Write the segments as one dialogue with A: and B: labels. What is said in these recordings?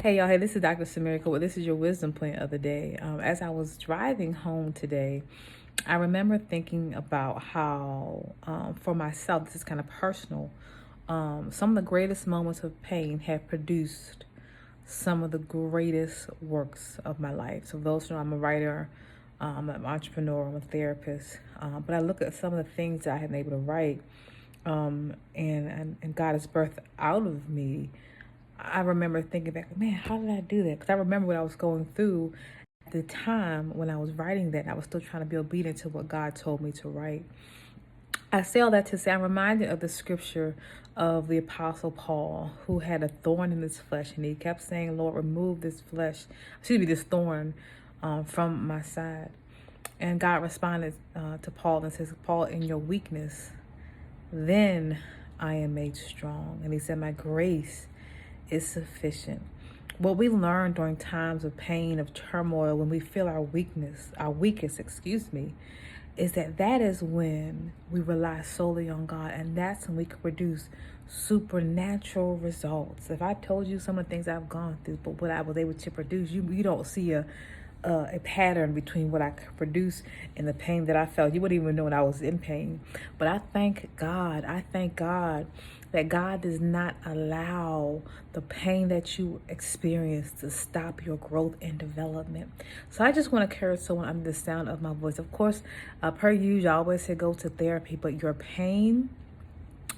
A: Hey y'all, hey, this is Dr. Samira Cole. This is your wisdom plant of the day. As I was driving home today, I remember thinking about how, for myself, this is kind of personal, some of the greatest moments of pain have produced some of the greatest works of my life. So those who know, I'm a writer, I'm an entrepreneur, I'm a therapist, but I look at some of the things that I have been able to write, and God has birthed out of me. I remember thinking back, man, how did I do that? Because I remember what I was going through at the time when I was writing that. And I was still trying to be obedient to what God told me to write. I say all that to say I'm reminded of the scripture of the Apostle Paul, who had a thorn in his flesh, and he kept saying, Lord, remove this this thorn from my side. And God responded to Paul and says, Paul, in your weakness, then I am made strong. And he said, my grace is sufficient. What we learn during times of pain, of turmoil, when we feel our weakest, is that is when we rely solely on God, and that's when we can produce supernatural results. If I told you some of the things I've gone through, but what I was able to produce, you don't see a pattern between what I could produce and the pain that I felt. You wouldn't even know when I was in pain. But I thank God. I thank God that God does not allow the pain that you experience to stop your growth and development. So I just want to encourage someone under the sound of my voice. Of course, per usual, I always say go to therapy, but your pain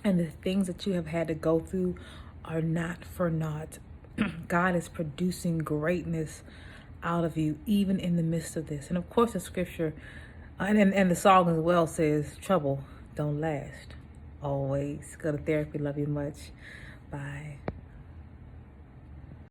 A: and the things that you have had to go through are not for naught. God is producing greatness out of you, even in the midst of this. And of course, the scripture and the song as well says, trouble don't last always. Go to therapy. Love you much. Bye.